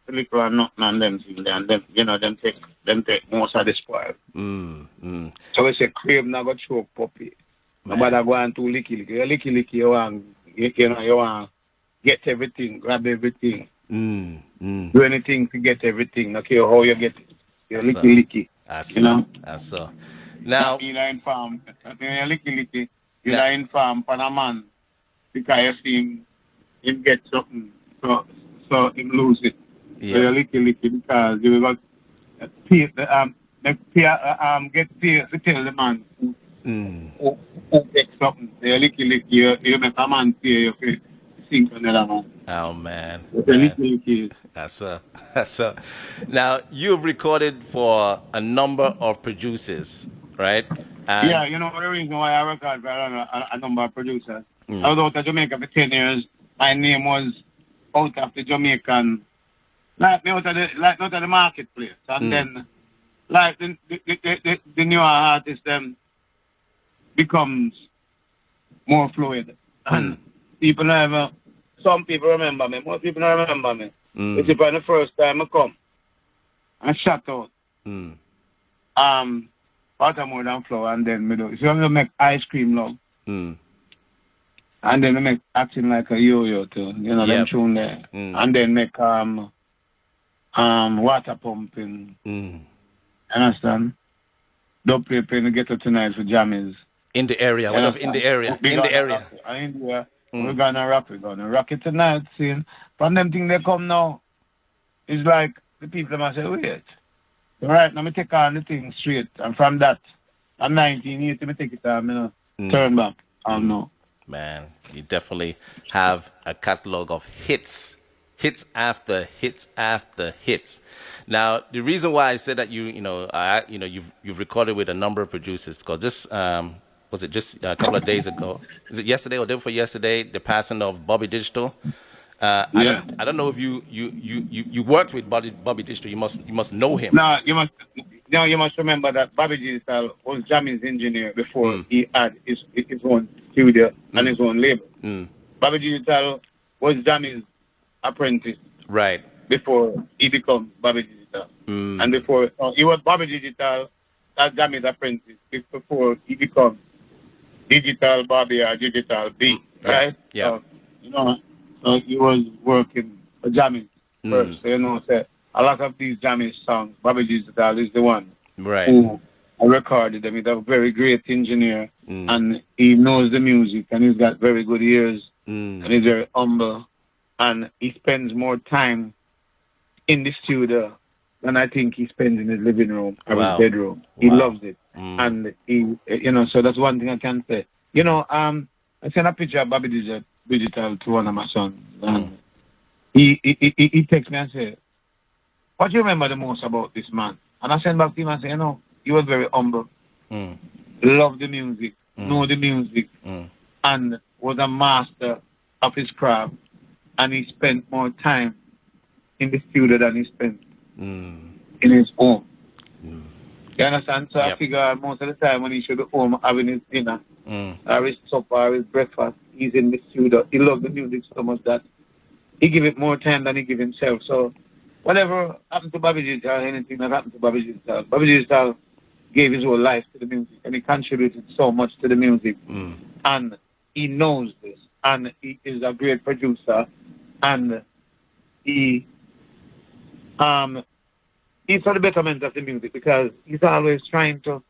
little and nothing and them things and them, you know, them take most of the spoil.
Mm. Mm.
So we say crave not go choke puppy.
Man.
Nobody go on too licky. You licky, you want, you want get everything, grab everything,
Mm. Mm.
do anything to get everything. Okay, how you get it? You
That's
licky,
That's
you know.
That's so. Now,
You know, inform. You licky, you
now,
know, inform Panaman because you see him get something, so him lose it. So
yeah.
you licky because you got pay, get paid to tell the man
Mm.
who get something. So you licky, you make a man pay you for sing to another man.
Oh man,
So
man.
licky.
That's that's Now you've recorded for a number of producers, right?
Yeah,
And
you know the reason why I record for a number of producers. I
mm,
was out of Jamaica for 10 years. My name was out of the Jamaican, out of the marketplace. And then, like, the newer artist then becomes more fluid. And people never, some people remember me, most people don't remember me. It's about the first time I come. I shut out.
mm,
Water more than flour, and then me do. So we make ice cream love.
mm,
And then we make acting like a yo-yo too, you know, them
Yep.
tune there.
Mm.
And then make water pumping, understand? Dub paper in the ghetto tonight for jammies.
in the area, what of in the area,
We
in the
gonna
area.
rock it. In India, we're gonna rock it tonight, see. From them things they come now, it's like the people must say, wait. All right, now me take on the thing straight. And from that, I'm 19 years, me take it on, you know, turn back. I don't know.
Man, you definitely have a catalog of hits, hits after hits after hits. Now, the reason why I said that you've recorded with a number of producers because this was it just a couple of days ago? Is it yesterday or day before yesterday? The passing of Bobby Digital.
Yeah.
I don't know if you worked with Bobby Digital. You must know him.
No, you must remember that Bobby Digital was Jammy's engineer before he had his own studio and his own label. Bobby Digital was Jammy's apprentice
Right.
before he became Bobby Digital. And before he was Bobby Digital as Jammy's apprentice before he became Digital Bobby or Digital B, right?
Yeah.
So, you know, so he was working for Jammy first. So, you know, so a lot of these Jammy songs, Bobby Digital is the one
Right.
who recorded them. He's a very great engineer and he knows the music and he's got very good ears and he's very humble and he spends more time in the studio than I think he spends in his living room or his bedroom. He loves it. And he, you know, so that's one thing I can say. You know, I sent a picture of Bobby Digital to one of my sons. And he texts me and say, what do you remember the most about this man? And I sent back to him and say, you know, he was very humble, loved the music, know the music, and was a master of his craft. And he spent more time in the studio than he spent in his home. You understand? So I figure most of the time when he should be home having his dinner, or his supper, or his breakfast, he's in the studio. He loves the music so much that he give it more time than he give himself. So whatever happened to Bobby Digital, anything that happened to Bobby Digital gave his whole life to the music and he contributed so much to the music. And he knows this. And he is a great producer. And he's for the betterment of the music because he's always trying to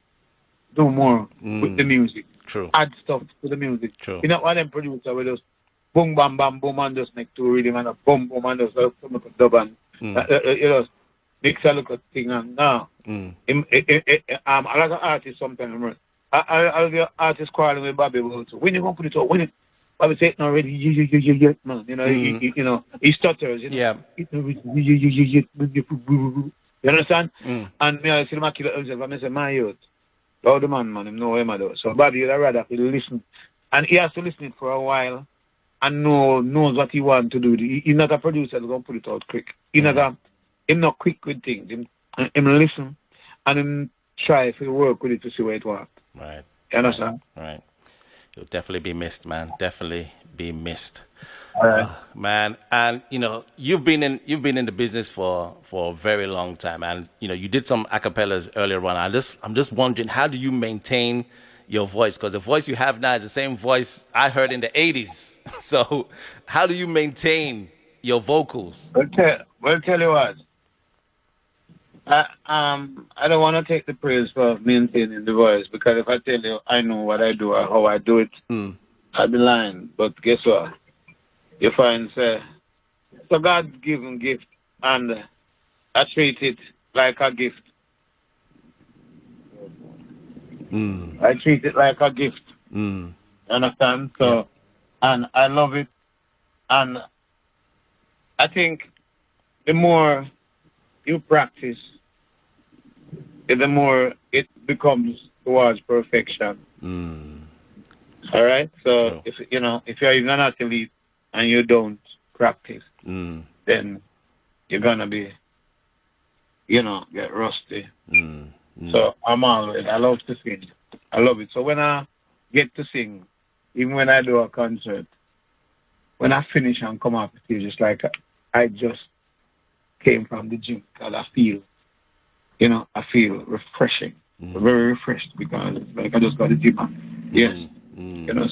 do more with the music.
True.
Add stuff to the music.
True.
You know, one of them producer will just boom, bam, bam, boom, and just make two rhythm and a boom, boom, and just come up with dub and you know, mix a little thing and now. A lot of artists sometimes, I'll be an artist quarreling with Bobby about when you gonna put it out, when it Bobby say it not ready, man. You know, you know, he stutters, you know.
Yeah.
You understand? And me, I see him kill himself, and I say, my youth, how the man, him know him, do. So Bobby, you'd rather he listen. And he has to listen it for a while, and knows what he wants to do. He's not a producer that's going to put it out quick. He's not quick with things. Him listen and him try to work with it to see what it wants.
Right.
You understand?
Right. You'll definitely be missed, man. Definitely be missed.
All right.
Man, and you've been in the business for a very long time, and you did some acapellas earlier on. I'm just wondering, how do you maintain your voice? Because the voice you have now is the same voice I heard in the 80s. So how do you maintain your vocals?
Well, tell you what. I don't want to take the praise for maintaining the voice, because if I tell you I know what I do or how I do it, I'd be lying. But guess what? You find it's a God-given gift, and I treat it like a gift. I treat it like a gift. Understand? So, and I love it. And I think the more you practice, the more it becomes towards perfection. All right? So,
True.
if you're even an athlete and you don't practice, then you're going to be, get rusty. So I love to sing. I love it. So when I get to sing, even when I do a concert, when I finish and come off the stage, it's like I just came from the gym, because I feel refreshing, very refreshed, because it's like I just got the gym on. Yes.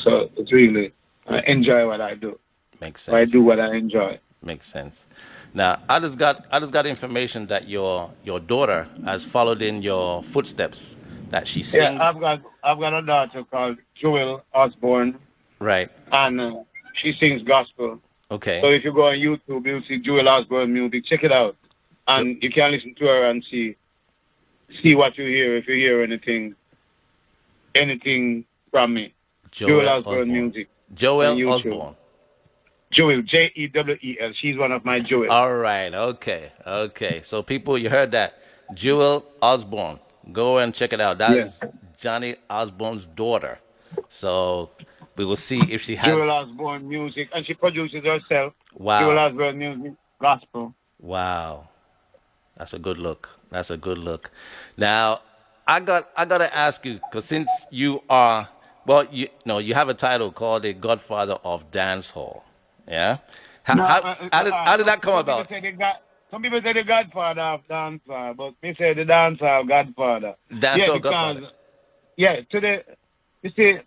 So it's really, I enjoy what I do.
Makes sense.
So I do what I enjoy.
Makes sense. Now, I just got information that your daughter has followed in your footsteps. That she sings.
Yeah, I've got a daughter called Joel Osbourne.
Right.
And she sings gospel.
Okay.
So if you go on YouTube, you'll see Joel Osbourne music. Check it out, and you can listen to her and see what you hear. If you hear anything from me, Joel Osbourne music.
Joel Osbourne.
Joel, Jewel. She's one of my Joel.
All right. Okay. So people, you heard that. Joel Osbourne. Go and check it out. That is Johnny Osbourne's daughter. So we will see if she has
Joel Osbourne music, and she produces herself.
Wow.
Joel Osbourne music, gospel.
Wow. That's a good look. Now, I gotta ask you, because since you are, you have a title called the Godfather of Dancehall. Yeah? How did that come about?
Some people say the Godfather of dancehall, but me say the dancehall Godfather.
Dancehall Godfather.
Yeah, you see,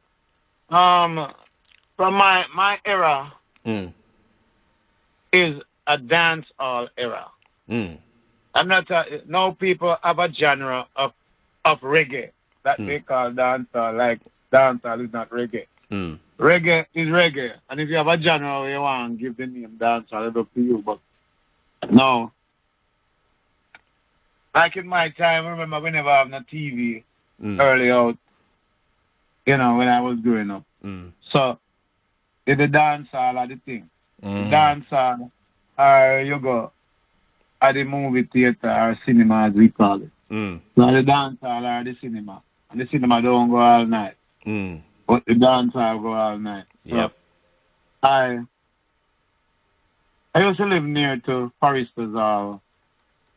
from my era is a dancehall era. I'm not. No people have a genre of reggae that they call dancehall. Like dancehall is not reggae. Reggae is reggae, and if you have a genre where you want, give the name dancehall. It's up to you. But no, like in my time, remember we never have no TV early out. When I was growing up. So the dancehall are the thing. The dancehall, or you go at the movie theater or cinema, as we call it. So the dancehall are the cinema. And the cinema don't go all night. But the dancehall go all night.
Yep.
So I used to live near to Foresters Hall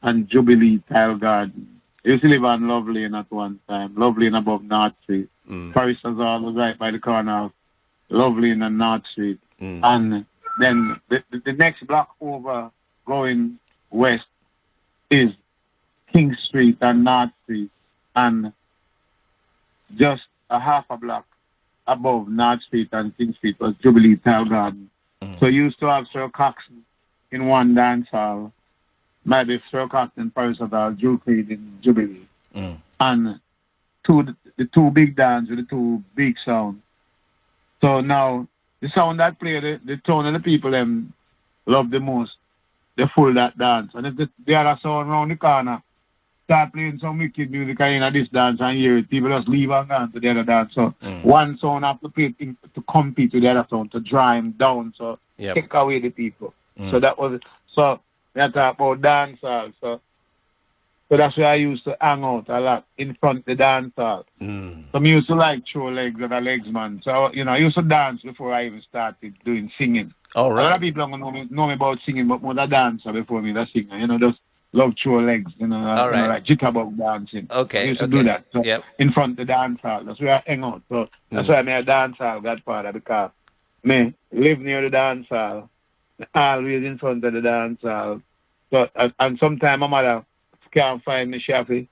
and Jubilee Tile Garden. I used to live on Love Lane at one time. Love Lane above North Street. Foresters Hall was right by the corner of Love Lane and North Street. And then the next block over going west is King Street and North Street. And just a half a block above North Street and King Street was Jubilee Tile Garden. So you used to have Sir Coxon in one dance hall, maybe Sir Coxon, Foresters Hall, Drew Creed in Jubilee. And the two big dance with the two big sound. So now the sound that play, the tone of the people them love the most, they full that dance. And if the other sound around the corner start playing some wicked music in this dance and hear it, people just leave and go to the other dance. So one sound have to play to compete with the other sound, to draw him down, so take away the people. So that was it. So we have to talk about dancehall. So So that's where I used to hang out a lot in front of the dance hall. So I used to like throw legs at the legs, man. So, you know, I used to dance before I even started doing singing.
All
A lot of
right.
people don't know me about singing, but more the dancer before me, the singer. You know, just love throw legs,
All
you know,
right.
like jitterbug dancing.
Okay,
I used to
okay.
do that. So
Yep.
in front of the dance hall. That's where I hang out. So that's why I'm a dance hall godfather, because me live near the dance hall, always in front of the dance hall. So, and sometimes my mother can't find me, she have to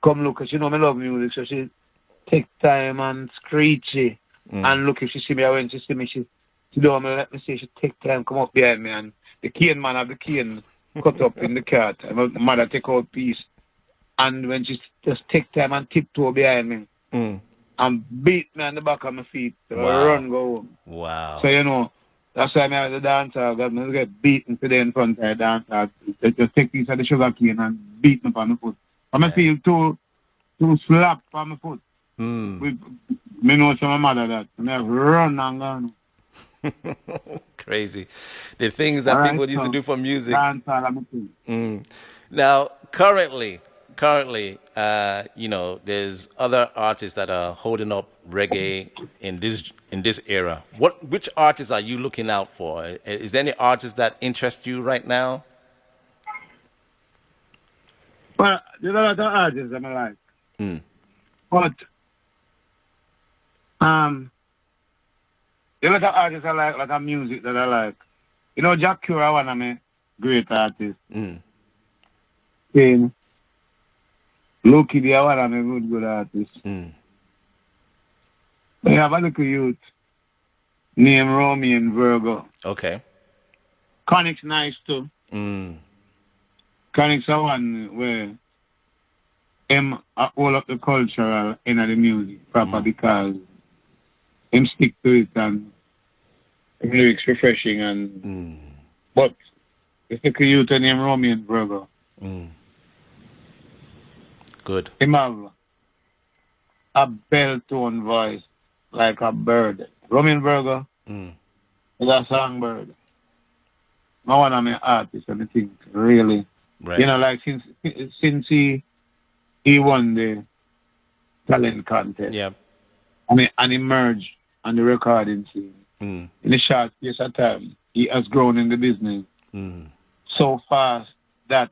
come look, because she know me love music, so she take time and screechy and look. If she see me, when she see me, she don't let me see, she take time, come up behind me, and the cane man have the cane cut up in the cart, and my mother take out piece, and when she just take time and tiptoe behind me and beat me on the back of my feet, so I
Wow.
run go home.
Wow.
So, you know, that's why I'm at the dance hall. I get beaten today in front of the dance hall. They just take piece of the sugar cane and beat me on the foot. I feel too slap on my foot. Me know to my mother that. I have run and gone.
Crazy. The things that
All right,
people used to
so
do for music.
dance hall, I'm a thing.
Now, currently, you know, there's other artists that are holding up reggae in this era. Which artists are you looking out for? Is there any artists that interest you right now?
But there's a lot of artists that I like. But there's a lot of artists I like, a lot of music that I like. You know, Jack Cura, one of my great artists. Saying, Loki, they are one of my good artists. They have a little youth named Romy and Virgo.
Okay.
Connick's nice too. Connick's the one where him all up the cultural in the music proper, because him stick to it and the lyrics refreshing and but it's like a youth named Romy and Virgo.
Good.
Him have a bell tone voice like a bird. Romy and Virgo is a songbird. No one of my artists, and I think really,
Right.
you know, like since he won the talent contest,
Yeah.
and emerged on the recording scene. In a short space of time, he has grown in the business so fast that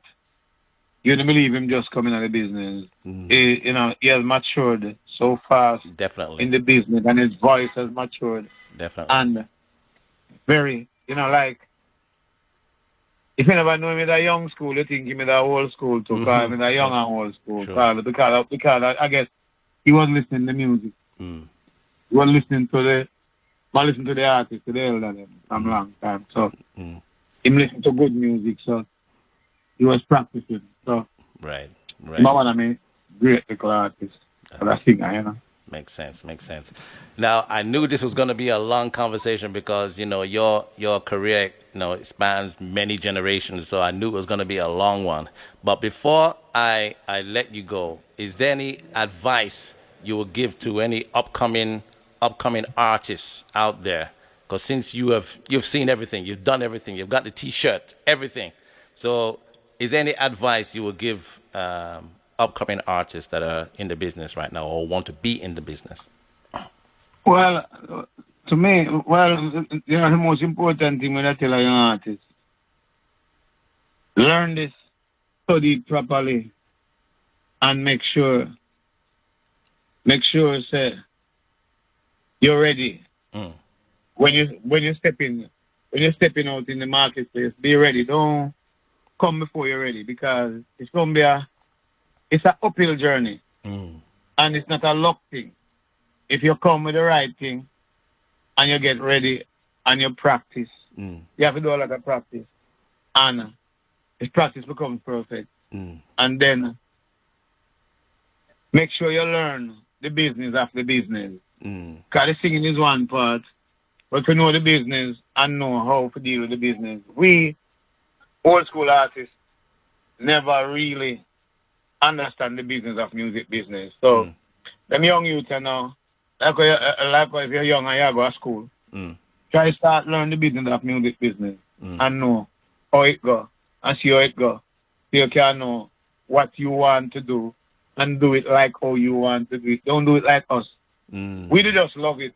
you don't believe him just coming out of the business. You know, he has matured so fast
Definitely.
in the business, and his voice has matured.
Definitely.
And very, you know, like, if you never know him in the young school, you think him in the old school too, because I'm in the young and old school.
Sure.
Because I guess he was listening to music. He was listening to the artist, to the elder them from long time. So he listened to good music, so he was practicing. So
Right.
he's one of my great little artists. But I think you know.
Makes sense. Now, I knew this was going to be a long conversation because, you know, your career, you know, spans many generations, so I knew it was going to be a long one. But before I let you go, is there any advice you will give to any upcoming artists out there? Because since you've seen everything, you've done everything, you've got the T-shirt, everything. So is there any advice you will give upcoming artists that are in the business right now or want to be in the business?
Well, to me, you know, the most important thing when I tell a young artist, learn this, study it properly, and make sure say you're ready. When you're stepping out in the marketplace, be ready. Don't come before you're ready, because it's gonna be it's an uphill journey, and it's not a luck thing. If you come with the right thing and you get ready and you practice, you have to do a lot of practice, and this practice becomes perfect. And then make sure you learn the business of the business. Because the singing is one part, but to know the business and know how to deal with the business. We, old school artists, never really understand the business of music business. So, them young youth now, like if you're young and you go to school, try to start learn the business of music business and know how it go and see how it go. So you can know what you want to do and do it like how you want to do it. Don't do it like us. We do just love it.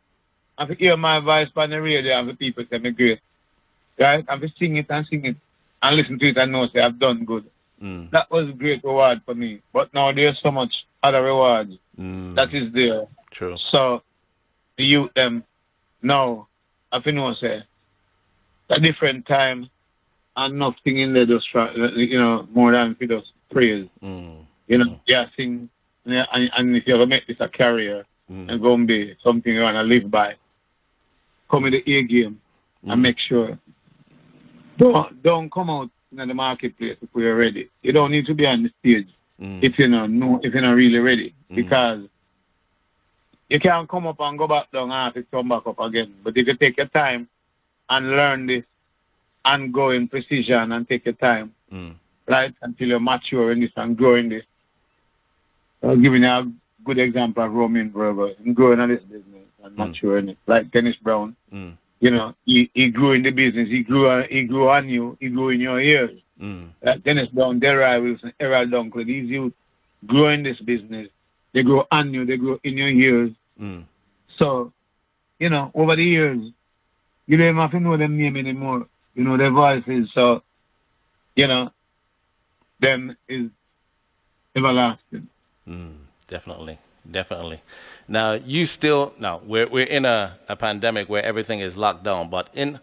I hear my voice on the radio and the people say me great. Right? I sing it and listen to it and know say I've done good. That was a great reward for me. But now there's so much other rewards that is there.
True.
So the youth them now I know say a different time and nothing in there just more than for just praise. Sing and if you ever make this a career and go and be something you wanna live by, come in the A game and make sure don't come out in the marketplace if you're ready. You don't need to be on the stage if you're not really ready. Because you can't come up and go back down after come back up again. But if you take your time and learn this and go in precision and take your time, right, until you're mature in this and grow in this. I'm giving you a good example of Roman Berger, growing in this business and mature in it. Like Dennis Brown, he grew in the business, he grew on you, he grew in your ears. Like Dennis Brown, Delroy Wilson, Errol Dunkley, these youth grow in this business. They grow on you, they grow in your ears. So, over the years, you don't even have to know them name anymore. You know their voices. So, them is everlasting.
Definitely. Now we're in a pandemic where everything is locked down, but on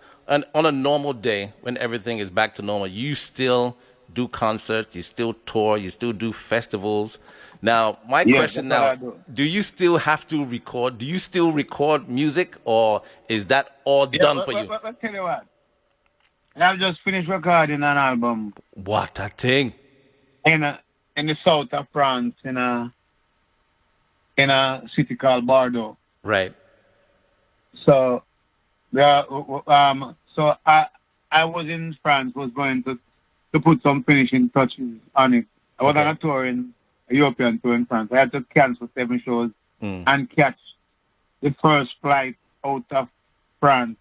a normal day when everything is back to normal, you still do concerts, you still tour, you still do festivals. Now, my question now, do you still have to record? Do you still record music, or is that all done for you?
I'll tell you what. I've just finished recording an album.
What a thing!
In the south of France, in a city called Bordeaux.
Right.
So, I was in France, was going to put some finishing touches on it. I was on a tour a European tour in France. I had to cancel 7 shows and catch the first flight out of France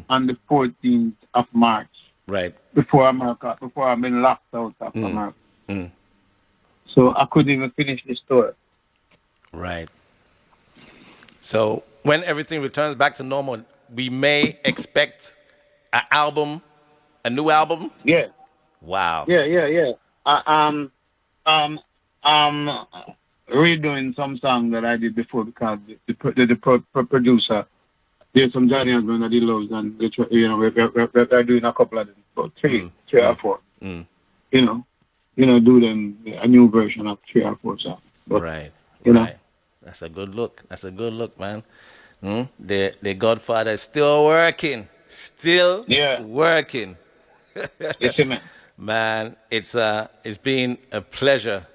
on the 14th of March.
Right.
Before I've been locked out of America. So I couldn't even finish this tour.
Right. So when everything returns back to normal, we may expect a new album?
Yeah.
Wow.
Yeah. I'm redoing some songs that I did before because the producer, there's some Johnny Osbourne that he loves, and we're doing a couple of them, about three or four. Do them a new version of 3 or 4 songs. But,
right.
Right.
That's a good look. Man. The Godfather is still working. Working.
Yes, man.
Man, it's been a pleasure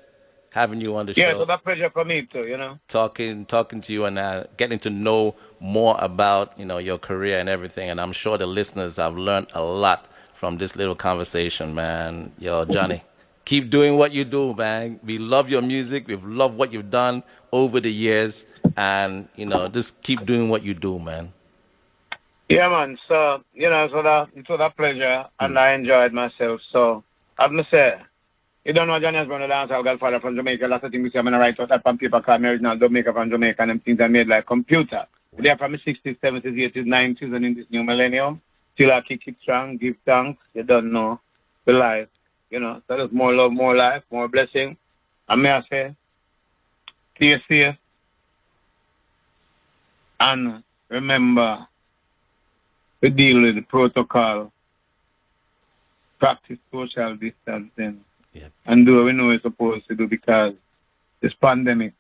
having you on the show.
Yeah, it's a pleasure for me too,
Talking to you and getting to know more about, your career and everything. And I'm sure the listeners have learned a lot from this little conversation, man. Yo, Johnny, keep doing what you do, man. We love your music. We've loved what you've done over the years. And, just keep doing what you do, man.
Yeah, man. So, it was a pleasure, and I enjoyed myself. So, as I say, you don't know Johnny Osbourne, the dancehall Godfather from Jamaica. Lots of things we say, I'm going to write out on paper called original Jamaica from Jamaica, and them things I made like computer. They're from the 60s, 70s, 80s, 90s, and in this new millennium. Still I kick it strong, give thanks. You don't know the life, So there's more love, more life, more blessing. And may I say, stay safe. And remember to deal with the protocol, practice social distancing, and do what we know we're supposed to do, because this pandemic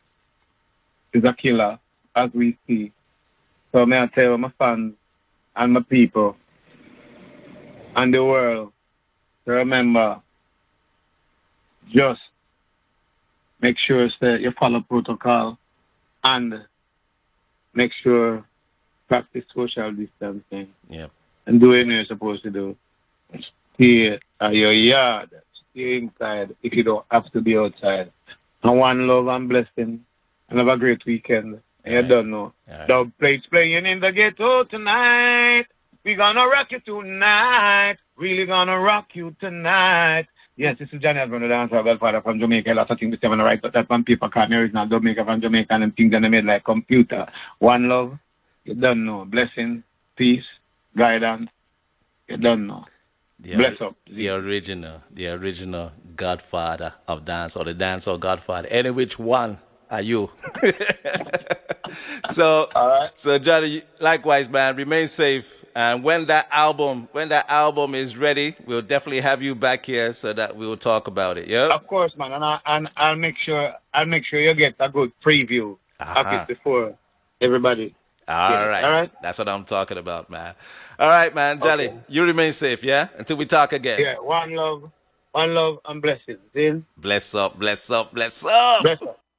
is a killer, as we see. So may I tell my fans and my people and the world to remember, just make sure that you follow protocol and make sure practice social distancing.
Yep.
And do what you're supposed to do. Stay at your yard. Stay inside if you don't have to be outside. And one love and blessing. And have a great weekend. And you don't know. Dub plates playing in the ghetto tonight. We gonna rock you tonight. Really gonna rock you tonight. Yes, this is Johnny Osbourne, the dancehall godfather from Jamaica. A lot of things we say on the right, but that one people call me original Jamaica from Jamaica and them things that they made like computer. One love, you don't know. Blessing, peace, guidance, you don't know. Bless up.
The original godfather of dance, or the dancehall godfather. Any which one are you? So,
All right.
so Johnny, likewise, man, remain safe. And when that album is ready, we'll definitely have you back here so that we'll talk about it. Yeah.
Of course, man, and I'll make sure you get a good preview of it before everybody.
All right.
All right.
That's what I'm talking about, man. All right, man. Johnny,
Okay.
you remain safe, yeah? Until we talk again.
Yeah, one love and blessings. See?
Bless up, bless up, bless up.
Bless up.